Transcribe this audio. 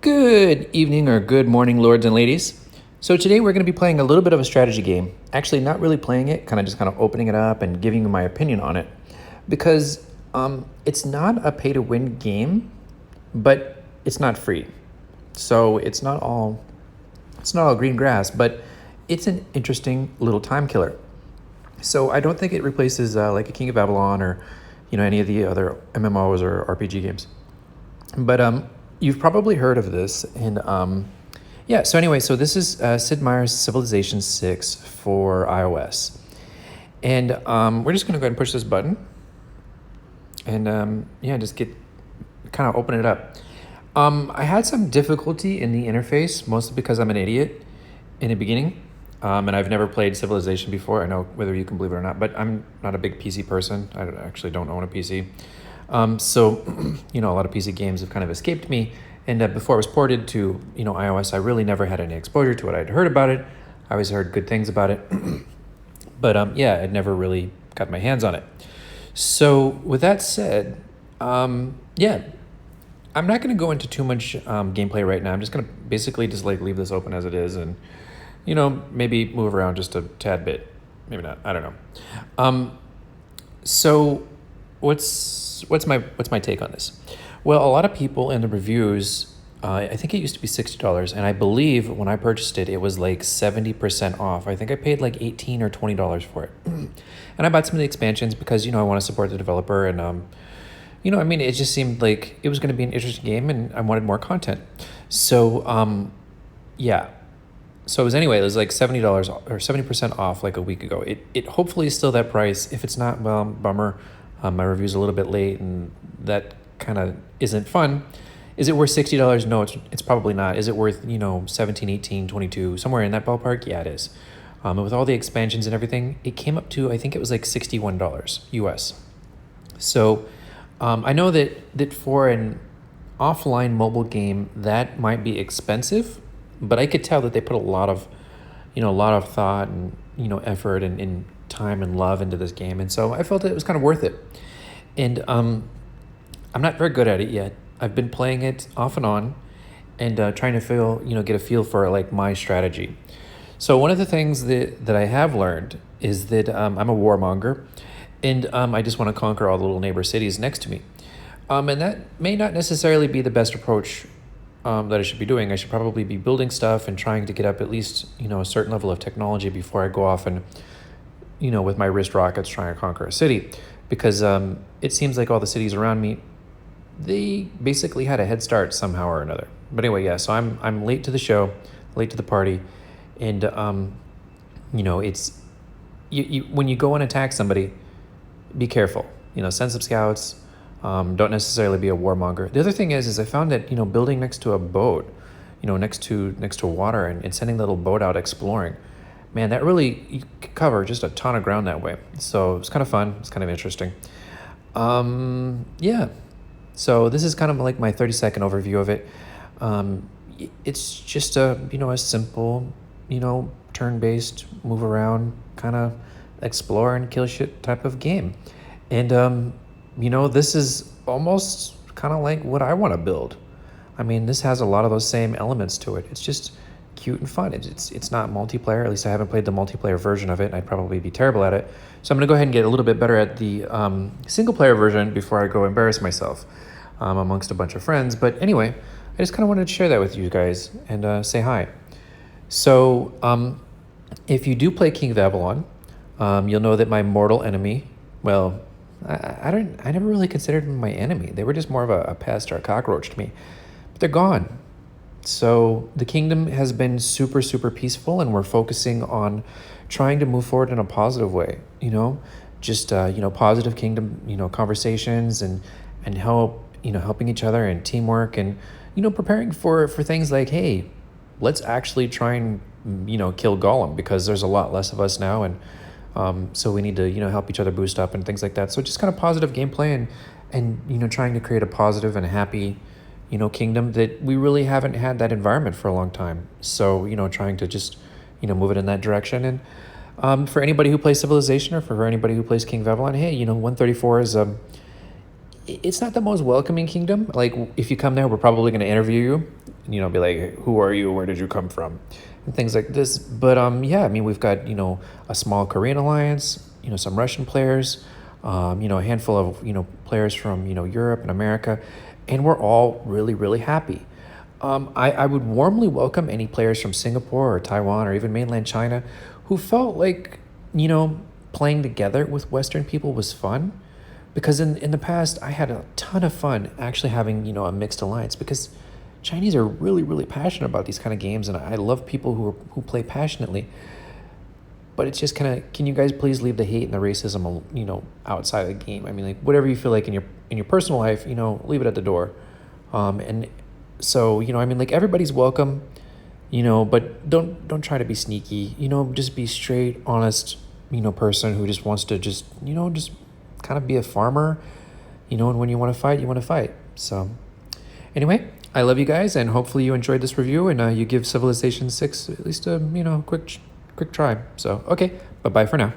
Good evening or good morning, lords and ladies. So today we're going to be playing a little bit of a strategy game. Actually, not really playing it, just opening it up and giving you my opinion on it. Because it's not a pay-to-win game, but it's not free. So it's not all green grass, but it's an interesting little time killer. So I don't think it replaces like a King of Babylon or any of the other MMOs or RPG games. But you've probably heard of this, and so this is Sid Meier's Civilization 6 for iOS. And we're just going to go ahead and push this button, and just open it up. I had some difficulty in the interface, mostly because I'm an idiot in the beginning, and I've never played Civilization before. I know whether you can believe it or not, but I'm not a big PC person. I actually don't own a PC. So a lot of PC games have kind of escaped me. And before it was ported to, iOS, I really never had any exposure to it. I'd heard about it. I always heard good things about it. But I'd never really got my hands on it. So with that said, I'm not going to go into too much gameplay right now. I'm just going to basically just leave this open as it is and, maybe move around just a tad bit. Maybe not. I don't know. So what's my take on this? Well, a lot of people in the reviews, I think it used to be $60, and I believe when I purchased it, it was like 70% off. I think I paid like $18 or $20 for it. And I bought some of the expansions because, I want to support the developer, and, it just seemed like it was going to be an interesting game, and I wanted more content. So, So it was like $70 or 70% off like a week ago. It hopefully is still that price. If it's not, well, bummer. My review's a little bit late, and that kind of isn't fun. Is it worth $60? No, it's probably not. Is it worth, 17, 18, 22, somewhere in that ballpark? Yeah, it is. And with all the expansions and everything, it came up to, I think it was like $61 US. So I know that for an offline mobile game, that might be expensive, but I could tell that they put a lot of thought and, effort and time and love into this game. And so I felt that it was kind of worth it. And I'm not very good at it yet. I've been playing it off and on and trying to get a feel for like my strategy. So one of the things that I have learned is that I'm a warmonger, and I just want to conquer all the little neighbor cities next to me. And that may not necessarily be the best approach that I should be doing. I should probably be building stuff and trying to get up at least, a certain level of technology before I go off and, with my wrist rockets trying to conquer a city. Because it seems like all the cities around me, they basically had a head start somehow or another. But anyway, so I'm late to the show, late to the party, and it's when you go and attack somebody, be careful. Send some scouts. Don't necessarily be a warmonger. The other thing is I found that building next to a boat, next to water and sending the little boat out exploring, man, that really, you can cover just a ton of ground that way. So it's kind of fun. It's kind of interesting. So this is kind of like my 30-second overview of it. It's just a simple, turn-based, move around, kind of explore and kill shit type of game. And, this is almost kind of like what I want to build. I mean, this has a lot of those same elements to it. It's just cute and fun. It's not multiplayer. At least I haven't played the multiplayer version of it, and I'd probably be terrible at it. So I'm going to go ahead and get a little bit better at the single-player version before I go embarrass myself amongst a bunch of friends. But anyway, I just kind of wanted to share that with you guys and say hi. So if you do play King of Babylon, you'll know that my mortal enemy, well, I never really considered them my enemy. They were just more of a pest or a cockroach to me. But they're gone. So the kingdom has been super, super peaceful, and we're focusing on trying to move forward in a positive way, just, positive kingdom, conversations and helping each other and teamwork and, preparing for things like, hey, let's actually try and, kill Gollum, because there's a lot less of us now. And so we need to, help each other boost up and things like that. So just kind of positive gameplay and trying to create a positive and happy, kingdom that we really haven't had that environment for a long time. So, trying to just, move it in that direction. And for anybody who plays Civilization or for anybody who plays King of Babylon, hey, 134 is it's not the most welcoming kingdom. Like, if you come there, we're probably going to interview you. you know, be like, who are you? Where did you come from? And things like this. But yeah, I mean, we've got, you know, a small Korean alliance, you know, some Russian players, you know, a handful of, you know, players from, you know, Europe and America, and we're all really, really happy. I would warmly welcome any players from Singapore or Taiwan or even mainland China who felt like, you know, playing together with Western people was fun. Because in the past, I had a ton of fun actually having, you know, a mixed alliance, because Chinese are really, really passionate about these kind of games, and I love people who play passionately. But it's just kind of, can you guys please leave the hate and the racism, you know, outside of the game? I mean, like, whatever you feel like in your personal life, you know, leave it at the door. And so, you know, I mean, like, everybody's welcome, you know, but don't try to be sneaky. You know, just be straight, honest, you know, person who just wants to just, you know, just kind of be a farmer, you know, and when you want to fight, you want to fight. So anyway, I love you guys, and hopefully you enjoyed this review, and you give Civilization 6 at least a, you know, quick try. So okay, bye-bye for now.